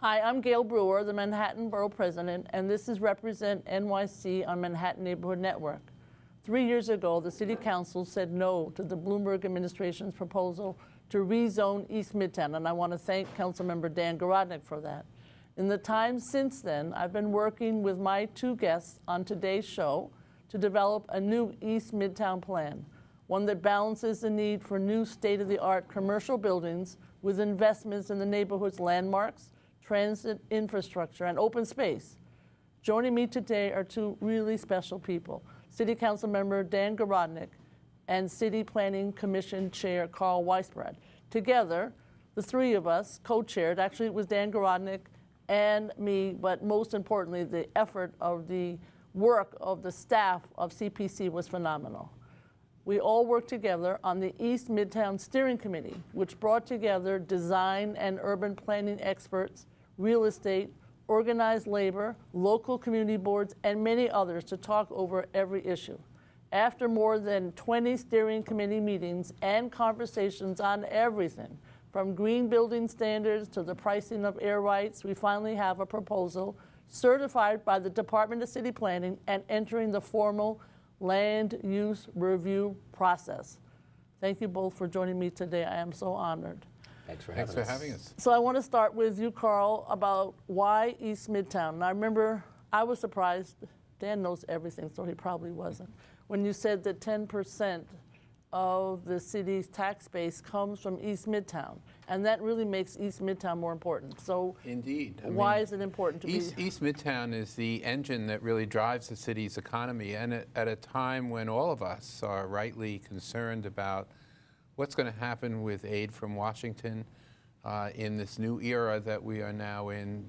Hi, I'm Gale Brewer, the Manhattan Borough President, and this is Represent NYC on Manhattan Neighborhood Network. 3 years ago, the City Council said no to the Bloomberg administration's proposal to rezone East Midtown, and I want to thank Councilmember Dan Garodnick for that. In the time since then, I've been working with my two guests on today's show to develop a new East Midtown plan, one that balances the need for new state-of-the-art commercial buildings with investments in the neighborhood's landmarks, transit infrastructure, and open space. Joining me today are two really special people, City Council Member Dan Garodnick and City Planning Commission Chair Carl Weisbrod. Together, the three of us co-chaired, actually it was Dan Garodnick and me, but most importantly, the effort of the work of the staff of CPC was phenomenal. We all worked together on the East Midtown Steering Committee, which brought together design and urban planning experts, real estate, organized labor, local community boards, and many others to talk over every issue. After more than 20 steering committee meetings and conversations on everything, from green building standards to the pricing of air rights, we finally have a proposal certified by the Department of City Planning and entering the formal land use review process. Thank you both for joining me today. I am so honored. Thanks for having us. So I want to start with you, Carl, about why East Midtown. And I remember I was surprised. Dan knows everything, so he probably wasn't. When you said that 10% of the city's tax base comes from East Midtown, and that really makes East Midtown more important. So indeed, why is it important to East Midtown is the engine that really drives the city's economy, and at a time when all of us are rightly concerned about what's going to happen with aid from Washington in this new era that we are now in,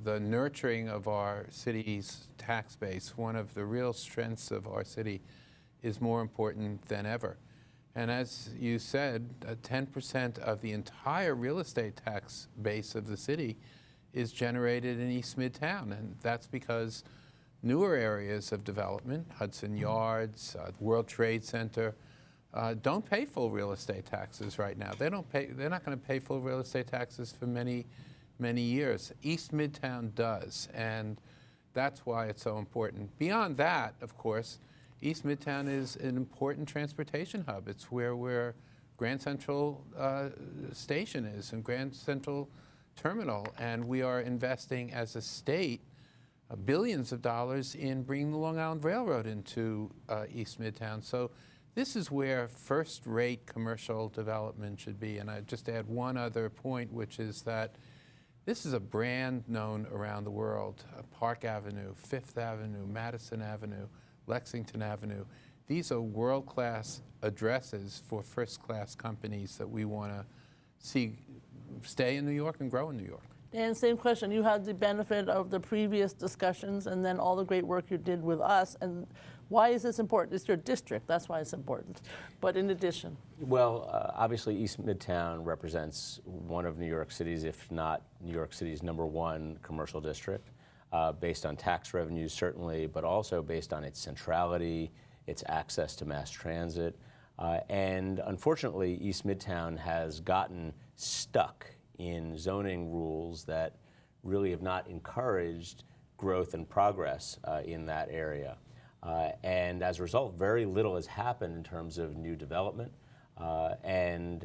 the nurturing of our city's tax base, one of the real strengths of our city, is more important than ever. And as you said, 10% of the entire real estate tax base of the city is generated in East Midtown, and that's because newer areas of development, Hudson Yards, World Trade Center, don't pay full real estate taxes right now. They're not going to pay full real estate taxes for many, many years. East Midtown does, and that's why it's so important. Beyond that, of course, East Midtown is an important transportation hub. It's where Grand Central Station is and Grand Central Terminal, and we are investing as a state billions of dollars in bringing the Long Island Railroad into East Midtown. So this is where first-rate commercial development should be. And I'd just add one other point, which is that this is a brand known around the world. Park Avenue, Fifth Avenue, Madison Avenue, Lexington Avenue. These are world-class addresses for first-class companies that we want to see stay in New York and grow in New York. And same question, you had the benefit of the previous discussions and then all the great work you did with us. And why is this important? It's your district, that's why it's important. But in addition. Well, obviously East Midtown represents one of New York City's, if not New York City's #1 commercial district, based on tax revenues certainly, but also based on its centrality, its access to mass transit. And unfortunately, East Midtown has gotten stuck in zoning rules that really have not encouraged growth and progress in that area. And as a result, very little has happened in terms of new development. And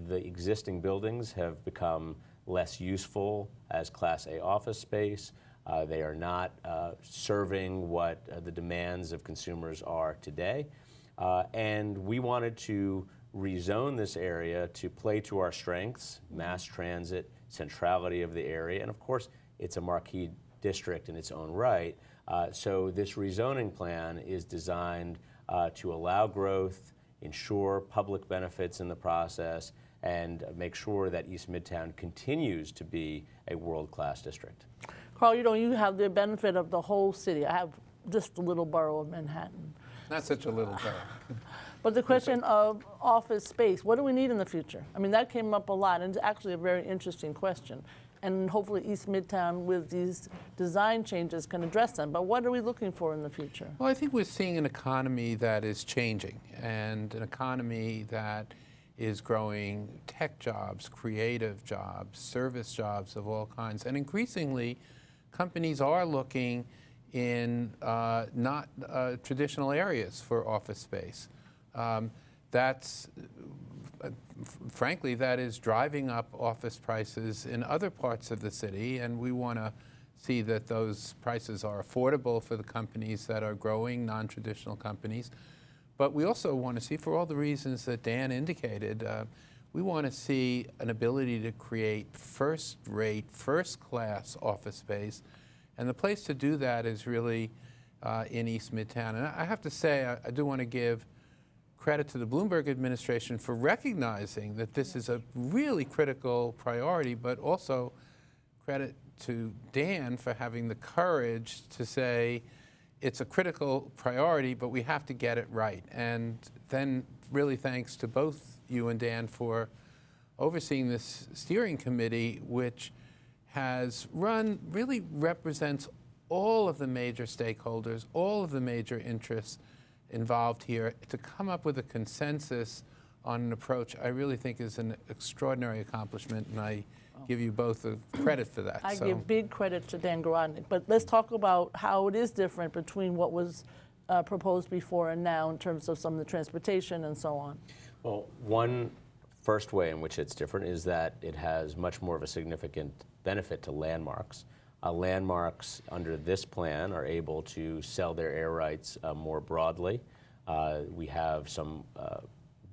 the existing buildings have become less useful as Class A office space. They are not serving what the demands of consumers are today. And we wanted to rezone this area to play to our strengths, mass transit, centrality of the area, and of course, it's a marquee district in its own right. So this rezoning plan is designed to allow growth, ensure public benefits in the process, and make sure that East Midtown continues to be a world-class district. Carl, you have the benefit of the whole city. I have just a little borough of Manhattan. Not such a little borough. But the question of office space, what do we need in the future? I mean, that came up a lot, and it's actually a very interesting question. And hopefully East Midtown, with these design changes, can address them. But what are we looking for in the future? Well, I think we're seeing an economy that is changing, and an economy that is growing tech jobs, creative jobs, service jobs of all kinds. And increasingly, companies are looking in not traditional areas for office space. Frankly, that is driving up office prices in other parts of the city, and we want to see that those prices are affordable for the companies that are growing, non-traditional companies. But we also want to see, for all the reasons that Dan indicated, we want to see an ability to create first-rate, first-class office space. And the place to do that is really in East Midtown. And I have to say, I do want to give credit to the Bloomberg administration for recognizing that this is a really critical priority, but also credit to Dan for having the courage to say it's a critical priority, but we have to get it right. And then really thanks to both you and Dan for overseeing this steering committee, which really represents all of the major stakeholders, all of the major interests involved here, to come up with a consensus on an approach I really think is an extraordinary accomplishment, and I give you both the credit for that. I give big credit to Dan Garodnick, but let's talk about how it is different between what was proposed before and now in terms of some of the transportation and so on. Well, one first way in which it's different is that it has much more of a significant benefit to landmarks. Landmarks under this plan are able to sell their air rights more broadly. We have some,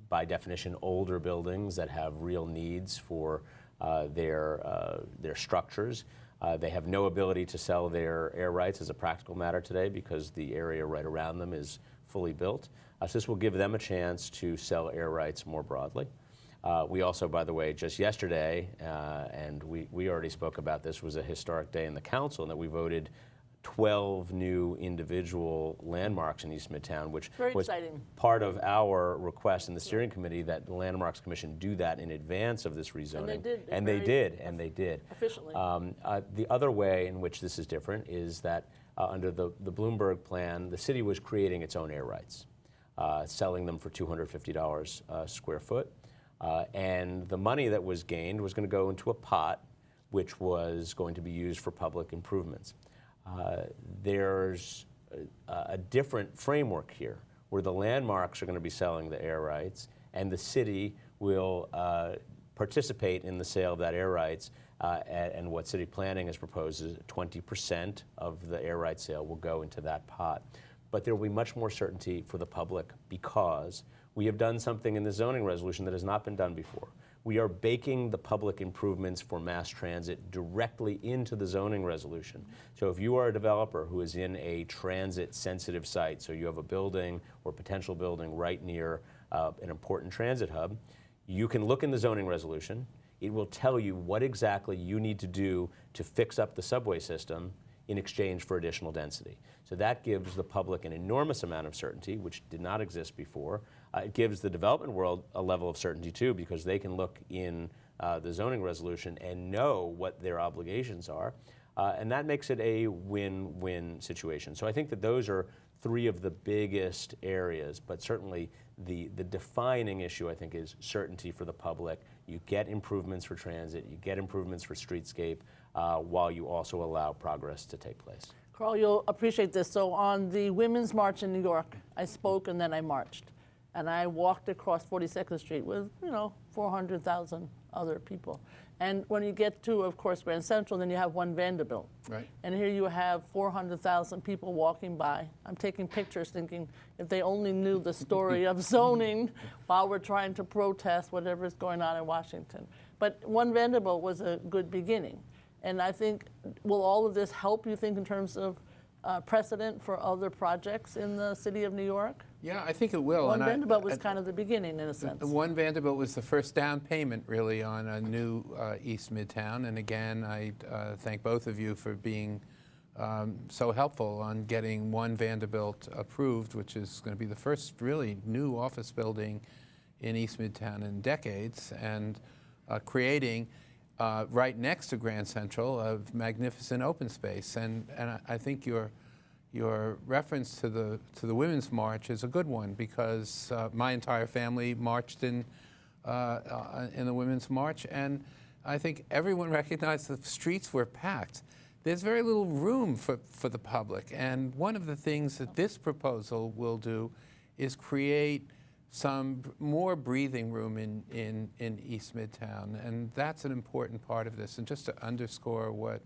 by definition, older buildings that have real needs for their structures. They have no ability to sell their air rights as a practical matter today because the area right around them is fully built. So this will give them a chance to sell air rights more broadly. We also, by the way, just yesterday, and we already spoke about this, was a historic day in the council, and that we voted 12 new individual landmarks in East Midtown, which was exciting. Part of our request in the steering committee that the Landmarks Commission do that in advance of this rezoning. And they did. Efficiently. The other way in which this is different is that under the Bloomberg plan, the city was creating its own air rights, selling them for $250 a square foot. And the money that was gained was going to go into a pot, which was going to be used for public improvements. There's a different framework here, where the landmarks are going to be selling the air rights, and the city will participate in the sale of that air rights. And what city planning has proposed is 20% of the air rights sale will go into that pot. But there will be much more certainty for the public because we have done something in the zoning resolution that has not been done before. We are baking the public improvements for mass transit directly into the zoning resolution. So if you are a developer who is in a transit-sensitive site, so you have a building or potential building right near an important transit hub, you can look in the zoning resolution. It will tell you what exactly you need to do to fix up the subway system in exchange for additional density. So that gives the public an enormous amount of certainty, which did not exist before. It gives the development world a level of certainty too, because they can look in the zoning resolution and know what their obligations are. And that makes it a win-win situation. So I think that those are three of the biggest areas, but certainly the defining issue, I think, is certainty for the public. You get improvements for transit, you get improvements for streetscape, while you also allow progress to take place. Carl, you'll appreciate this. So on the Women's March in New York, I spoke and then I marched. And I walked across 42nd Street with, 400,000 other people. And when you get to, of course, Grand Central, then you have One Vanderbilt. Right. And here you have 400,000 people walking by. I'm taking pictures thinking if they only knew the story of zoning while we're trying to protest whatever is going on in Washington. But One Vanderbilt was a good beginning. And I think, will all of this help, you think, in terms of precedent for other projects in the city of New York? Yeah, I think it will. One Vanderbilt was kind of the beginning, in a sense. One Vanderbilt was the first down payment, really, on a new East Midtown. And again, I thank both of you for being so helpful on getting One Vanderbilt approved, which is going to be the first really new office building in East Midtown in decades, and creating right next to Grand Central a magnificent open space. And I think your reference to the Women's March is a good one, because my entire family marched in in the Women's March, and I think everyone recognized the streets were packed. There's very little room for the public, and one of the things that this proposal will do is create some more breathing room in East Midtown, and that's an important part of this. And just to underscore what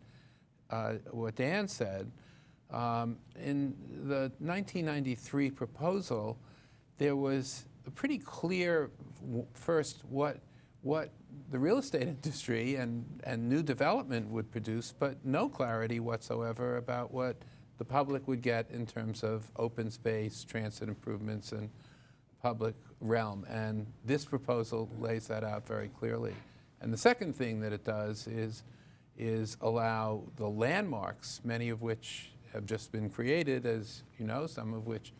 Dan said, in the 1993 proposal, there was a pretty clear, first, what the real estate industry and new development would produce, but no clarity whatsoever about what the public would get in terms of open space, transit improvements, and public realm. And this proposal lays that out very clearly. And the second thing that it does is allow the landmarks, many of which have just been created, as you know, some of which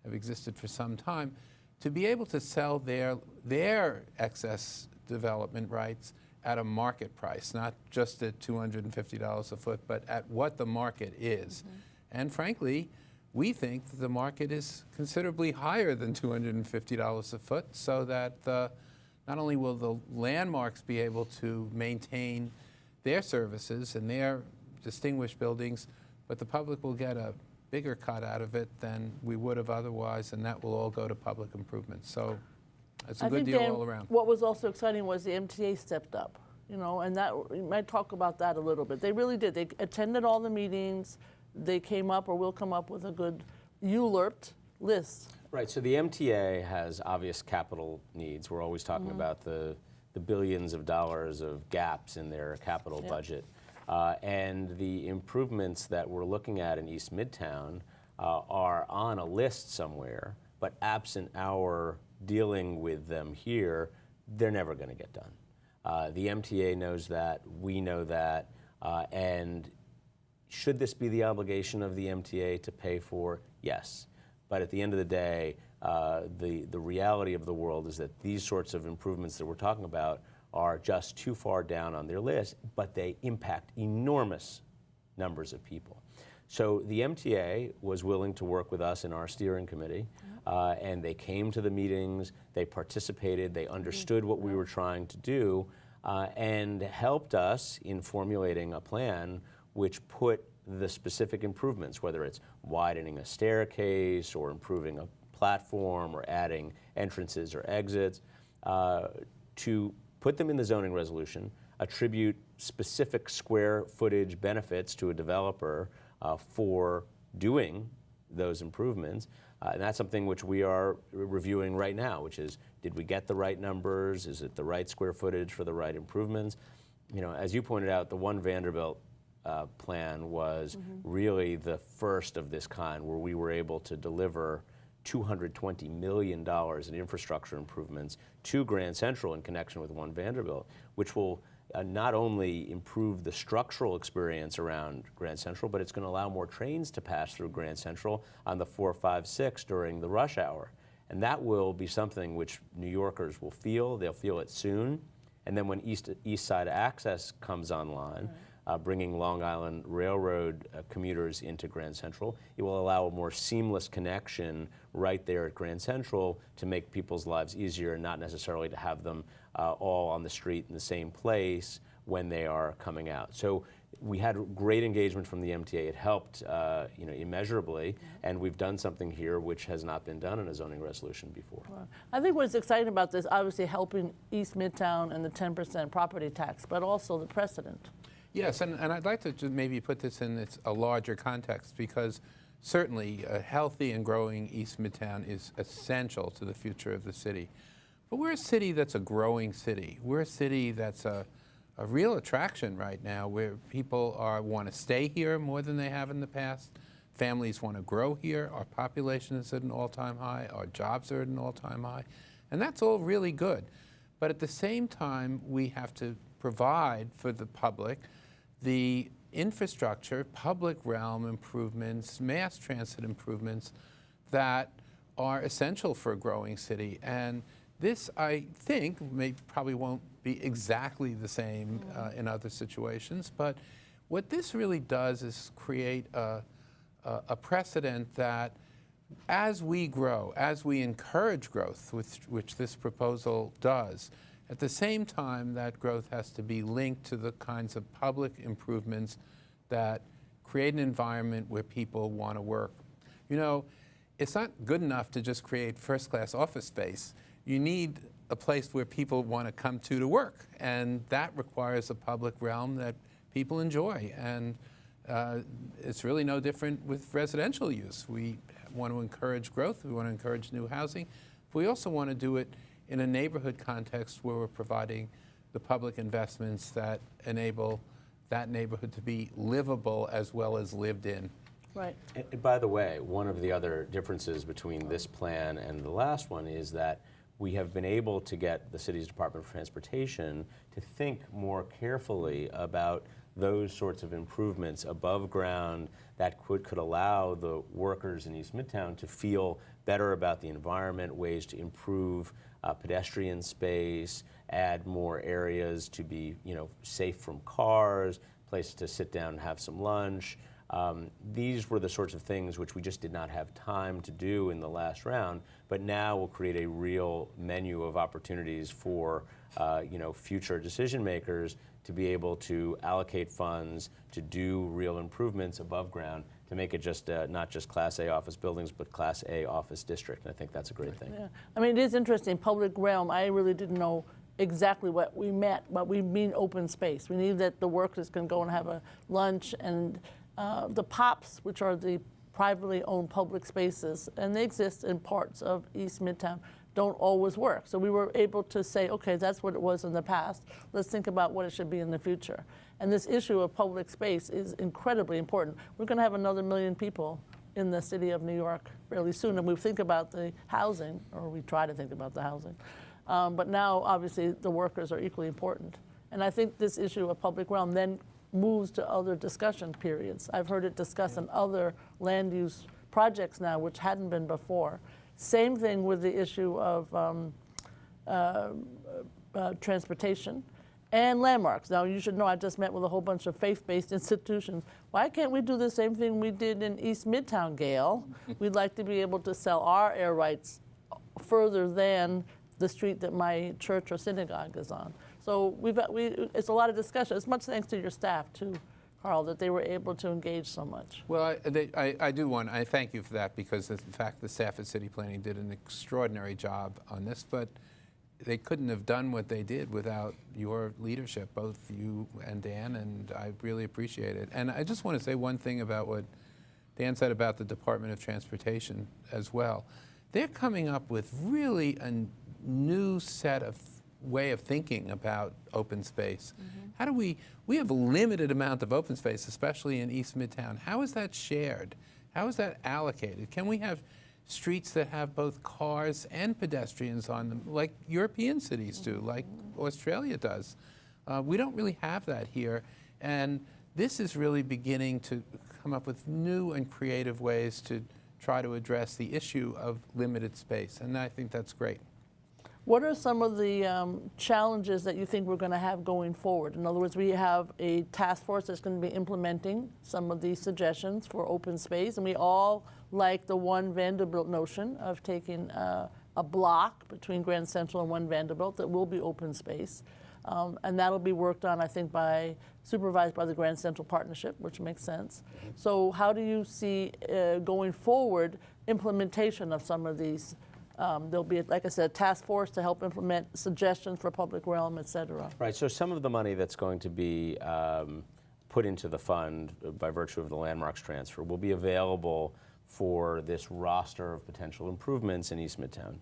have existed for some time, to be able to sell their excess development rights at a market price, not just at $250 a foot, but at what the market is. And frankly, we think that the market is considerably higher than $250 a foot, so that not only will the landmarks be able to maintain their services and their distinguished buildings, but the public will get a bigger cut out of it than we would have otherwise, and that will all go to public improvements. So it's a good deal all around. What was also exciting was the MTA stepped up, you know, and that, you might talk about that a little bit. They really did. They attended all the meetings. They came up or will come up with a good ULURPed list. Right, so the MTA has obvious capital needs. We're always talking about the billions of dollars of gaps in their capital budget. And the improvements that we're looking at in East Midtown are on a list somewhere, but absent our dealing with them here, they're never going to get done. The MTA knows that, we know that, and should this be the obligation of the MTA to pay for? Yes. But at the end of the day, the reality of the world is that these sorts of improvements that we're talking about are just too far down on their list, but they impact enormous numbers of people. So the MTA was willing to work with us in our steering committee, and they came to the meetings, they participated, they understood what we were trying to do, and helped us in formulating a plan which put the specific improvements, whether it's widening a staircase or improving a platform or adding entrances or exits, to put them in the zoning resolution, attribute specific square footage benefits to a developer for doing those improvements. And that's something which we are reviewing right now, which is, did we get the right numbers? Is it the right square footage for the right improvements? You know, as you pointed out, the One Vanderbilt plan was really the first of this kind, where we were able to deliver $220 million in infrastructure improvements to Grand Central in connection with One Vanderbilt, which will not only improve the structural experience around Grand Central, but it's going to allow more trains to pass through Grand Central on the 456 during the rush hour. And that will be something which New Yorkers will feel. They'll feel it soon. And then when East Side Access comes online, bringing Long Island Railroad commuters into Grand Central, it will allow a more seamless connection right there at Grand Central to make people's lives easier, and not necessarily to have them all on the street in the same place when they are coming out. So we had great engagement from the MTA. It helped immeasurably, and we've done something here which has not been done in a zoning resolution before. Well, I think what's exciting about this, obviously helping East Midtown and the 10% property tax, but also the precedent. Yes, and I'd like to just maybe put this in a larger context, because certainly a healthy and growing East Midtown is essential to the future of the city. But we're a city that's a growing city. We're a city that's a real attraction right now, where people want to stay here more than they have in the past. Families want to grow here. Our population is at an all-time high. Our jobs are at an all-time high. And that's all really good. But at the same time, we have to provide for the public the infrastructure, public realm improvements, mass transit improvements that are essential for a growing city. And this, I think, probably won't be exactly the same in other situations, but what this really does is create a precedent that as we grow, as we encourage growth, which this proposal does, at the same time, that growth has to be linked to the kinds of public improvements that create an environment where people want to work. You know, it's not good enough to just create first-class office space. You need a place where people want to come to work, and that requires a public realm that people enjoy. And it's really no different with residential use. We want to encourage growth, we want to encourage new housing, but we also want to do it in a neighborhood context where we're providing the public investments that enable that neighborhood to be livable as well as lived in. Right. And by the way, one of the other differences between this plan and the last one is that we have been able to get the city's Department of Transportation to think more carefully about those sorts of improvements above ground that could allow the workers in East Midtown to feel better about the environment, ways to improve pedestrian space, add more areas to be, safe from cars, places to sit down and have some lunch. These were the sorts of things which we just did not have time to do in the last round, but now will create a real menu of opportunities for future decision makers to be able to allocate funds to do real improvements above ground to make it just not just Class A office buildings, but Class A office district. And I think that's a great thing. Yeah. I mean, it is interesting. Public realm, I really didn't know exactly what we meant, but we mean open space. We need that the workers can go and have a lunch, and the POPs, which are the privately owned public spaces, and they exist in parts of East Midtown, don't always work. So we were able to say, okay, that's what it was in the past. Let's think about what it should be in the future. And this issue of public space is incredibly important. We're going to have another 1 million people in the city of New York fairly soon, and we think about the housing, or we try to think about the housing. But now, obviously, the workers are equally important. And I think this issue of public realm then moves to other discussion periods. I've heard it discussed in other land use projects now, which hadn't been before. Same thing with the issue of transportation and landmarks. Now, you should know I just met with a whole bunch of faith-based institutions. Why can't we do the same thing we did in East Midtown, Gale? We'd like to be able to sell our air rights further than the street that my church or synagogue is on. So it's a lot of discussion. It's much thanks to your staff, too, Carl, that they were able to engage so much. Well, I thank you for that, because in fact the staff at City Planning did an extraordinary job on this, but they couldn't have done what they did without your leadership, both you and Dan, and I really appreciate it. And I just want to say one thing about what Dan said about the Department of Transportation as well. They're coming up with really a new set of way of thinking about open space. Mm-hmm. How do we have a limited amount of open space, especially in East Midtown. How is that shared? How is that allocated? Can we have streets that have both cars and pedestrians on them, like European cities do, like Australia does? We don't really have that here. And this is really beginning to come up with new and creative ways to try to address the issue of limited space. And I think that's great. What are some of the challenges that you think we're going to have going forward? In other words, we have a task force that's going to be implementing some of these suggestions for open space, and we all like the one Vanderbilt notion of taking a block between Grand Central and one Vanderbilt that will be open space. And that'll be worked on, I think, supervised by the Grand Central Partnership, which makes sense. So how do you see going forward implementation of some of these? There'll be, like I said, a task force to help implement suggestions for public realm, et cetera. Right, so some of the money that's going to be put into the fund by virtue of the landmarks transfer will be available for this roster of potential improvements in East Midtown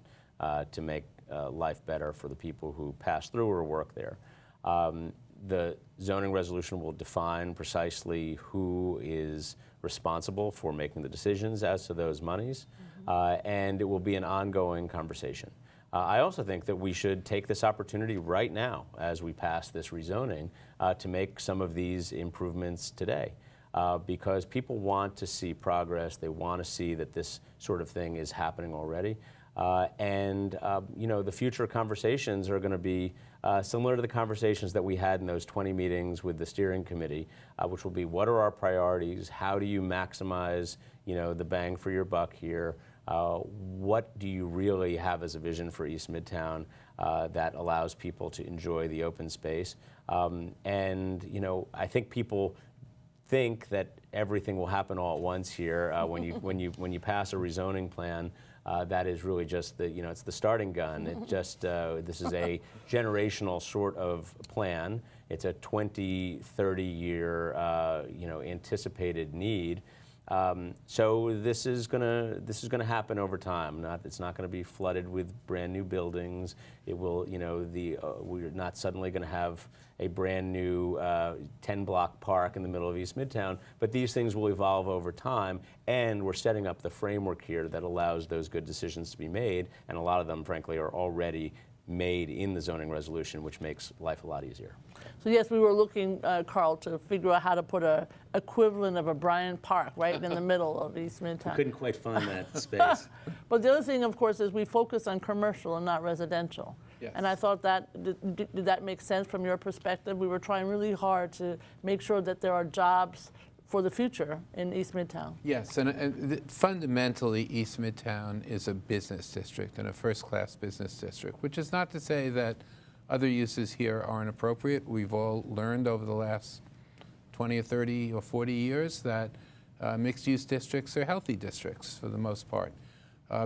to make life better for the people who pass through or work there. The zoning resolution will define precisely who is responsible for making the decisions as to those monies. And it will be an ongoing conversation. I also think that we should take this opportunity right now as we pass this rezoning to make some of these improvements today. Because people want to see progress, they want to see that this sort of thing is happening already. The future conversations are going to be similar to the conversations that we had in those 20 meetings with the steering committee, which will be, what are our priorities? How do you maximize, the bang for your buck here? What do you really have as a vision for East Midtown that allows people to enjoy the open space? And I think people think that everything will happen all at once here. When you pass a rezoning plan, that is really just it's the starting gun. It just this is a generational sort of plan. It's a 20, 30 year anticipated need. So this is gonna happen over time. It's not gonna be flooded with brand new buildings. It will, we're not suddenly gonna have a brand new 10-block park in the middle of East Midtown. But these things will evolve over time, and we're setting up the framework here that allows those good decisions to be made. And a lot of them, frankly, are already made in the zoning resolution, which makes life a lot easier. So yes, we were looking, Carl, to figure out how to put a equivalent of a Bryant Park right in the middle of East Midtown. We couldn't quite find that space. But the other thing, of course, is we focus on commercial and not residential. Yes. And I thought that, did that make sense from your perspective? We were trying really hard to make sure that there are jobs for the future in East Midtown. Yes, and fundamentally, East Midtown is a business district and a first-class business district, which is not to say that other uses here aren't appropriate. We've all learned over the last 20 or 30 or 40 years that mixed-use districts are healthy districts for the most part.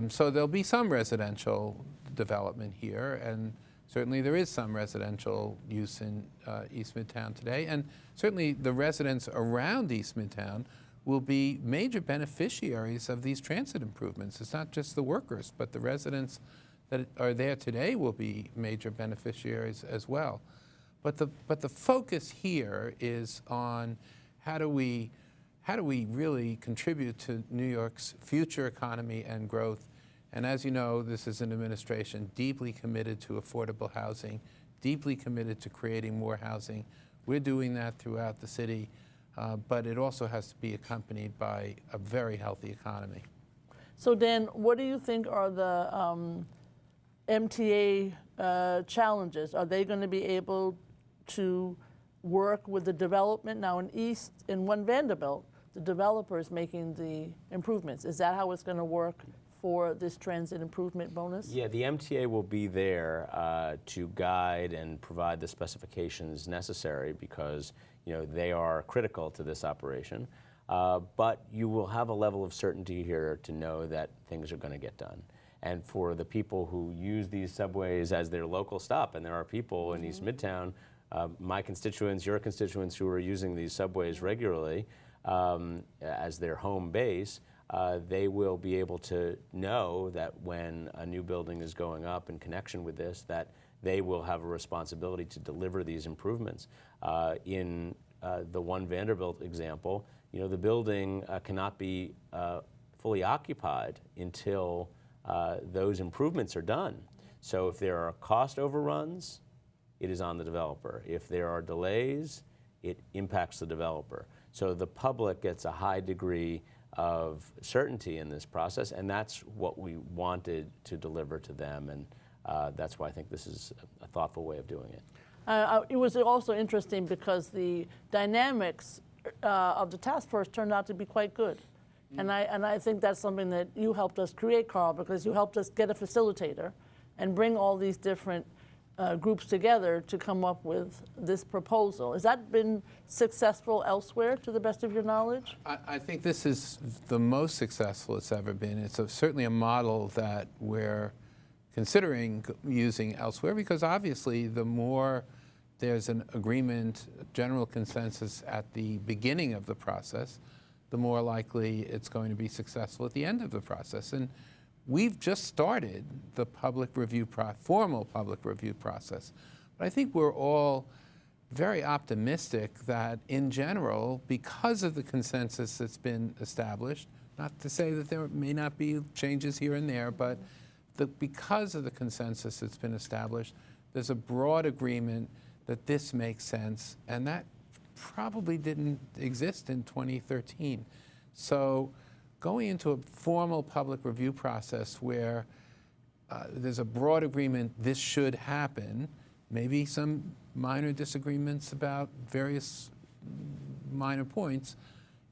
So there'll be some residential development here, and certainly there is some residential use in East Midtown today, and certainly the residents around East Midtown will be major beneficiaries of these transit improvements. It's not just the workers, but the residents that are there today will be major beneficiaries as well. But the focus here is on how do we really contribute to New York's future economy and growth. And as you know, this is an administration deeply committed to affordable housing, deeply committed to creating more housing. We're doing that throughout the city, but it also has to be accompanied by a very healthy economy. So Dan, what do you think are the MTA challenges? Are they going to be able to work with the development? Now in One Vanderbilt, the developer is making the improvements. Is that how it's going to work for this transit improvement bonus? Yeah, the MTA will be there to guide and provide the specifications necessary because they are critical to this operation. But you will have a level of certainty here to know that things are going to get done. And for the people who use these subways as their local stop, and there are people in East Midtown, my constituents, your constituents who are using these subways regularly as their home base, they will be able to know that when a new building is going up in connection with this, that they will have a responsibility to deliver these improvements. In the One Vanderbilt example, the building cannot be fully occupied until those improvements are done. So if there are cost overruns, it is on the developer. If there are delays, it impacts the developer. So the public gets a high degree of certainty in this process, and that's what we wanted to deliver to them, and that's why I think this is a thoughtful way of doing it. It was also interesting because the dynamics of the task force turned out to be quite good. And I think that's something that you helped us create, Carl, because you helped us get a facilitator and bring all these different groups together to come up with this proposal. Has that been successful elsewhere, to the best of your knowledge? I think this is the most successful it's ever been. It's certainly a model that we're considering using elsewhere, because obviously the more there's an agreement, general consensus at the beginning of the process, the more likely it's going to be successful at the end of the process. And we've just started the formal public review process. But I think we're all very optimistic that in general, because of the consensus that's been established, not to say that there may not be changes here and there, but because of the consensus that's been established, there's a broad agreement that this makes sense, and that probably didn't exist in 2013. So going into a formal public review process where there's a broad agreement this should happen, maybe some minor disagreements about various minor points,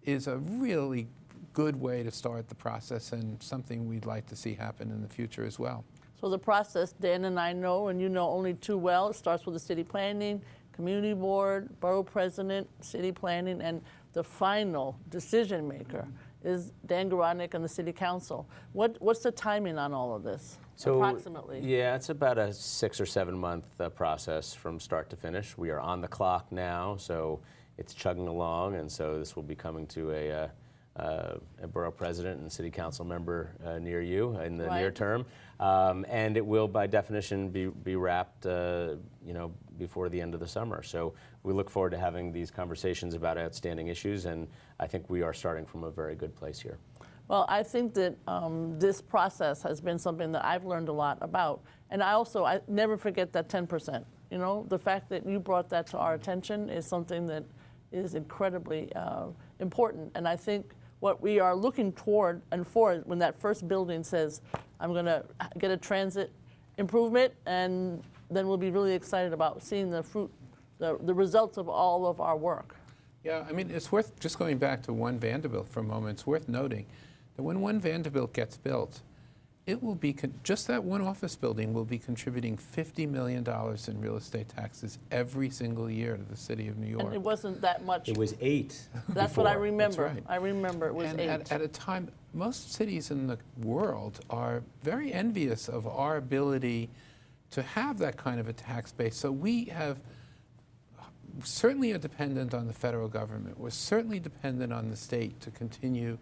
is a really good way to start the process and something we'd like to see happen in the future as well. So the process, Dan and I know, and you know only too well, it starts with the city planning, community board, borough president, city planning, and the final decision maker is Dan Garodnick and the city council. What's the timing on all of this, approximately? Yeah, it's about a 6 or 7 month process from start to finish. We are on the clock now, so it's chugging along, and so this will be coming to a borough president and city council member near you in the near term, and it will, by definition, be wrapped, before the end of the summer. So we look forward to having these conversations about outstanding issues, and I think we are starting from a very good place here. Well, I think that this process has been something that I've learned a lot about, and I never forget that 10%. You know, the fact that you brought that to our attention is something that is incredibly important, and I think what we are looking toward and for when that first building says, I'm going to get a transit improvement, and then we'll be really excited about seeing the fruit, the results of all of our work. Yeah, I mean, it's worth, just going back to One Vanderbilt for a moment, it's worth noting that when One Vanderbilt gets built, it will be, just that one office building will be contributing $50 million in real estate taxes every single year to the city of New York. And it wasn't that much. It was 8. That's before. what I remember. That's right. I remember it was And 8. at a time, most cities in the world are very envious of our ability to have that kind of a tax base. So we certainly are dependent on the federal government. We're certainly dependent on the state to continue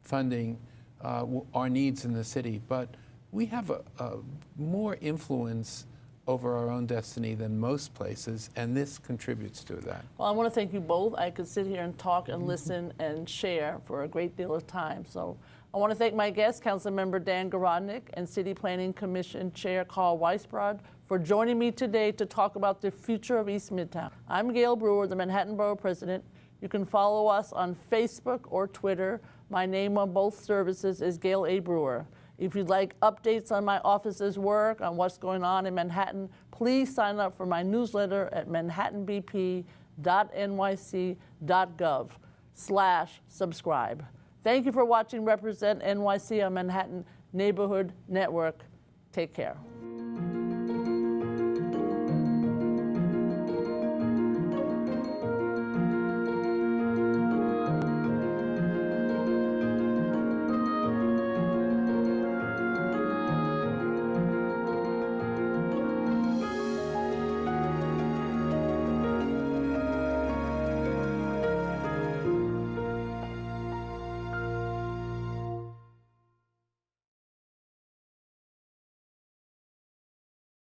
funding our needs in the city. But we have a more influence over our own destiny than most places, and this contributes to that. Well, I want to thank you both. I could sit here and talk and listen and share for a great deal of time. So I want to thank my guest, Councilmember Dan Garodnick, and City Planning Commission Chair Carl Weisbrod, for joining me today to talk about the future of East Midtown. I'm Gale Brewer, the Manhattan Borough President. You can follow us on Facebook or Twitter. My name on both services is Gale A. Brewer. If you'd like updates on my office's work, on what's going on in Manhattan, please sign up for my newsletter at manhattanbp.nyc.gov/subscribe. Thank you for watching Represent NYC on Manhattan Neighborhood Network. Take care.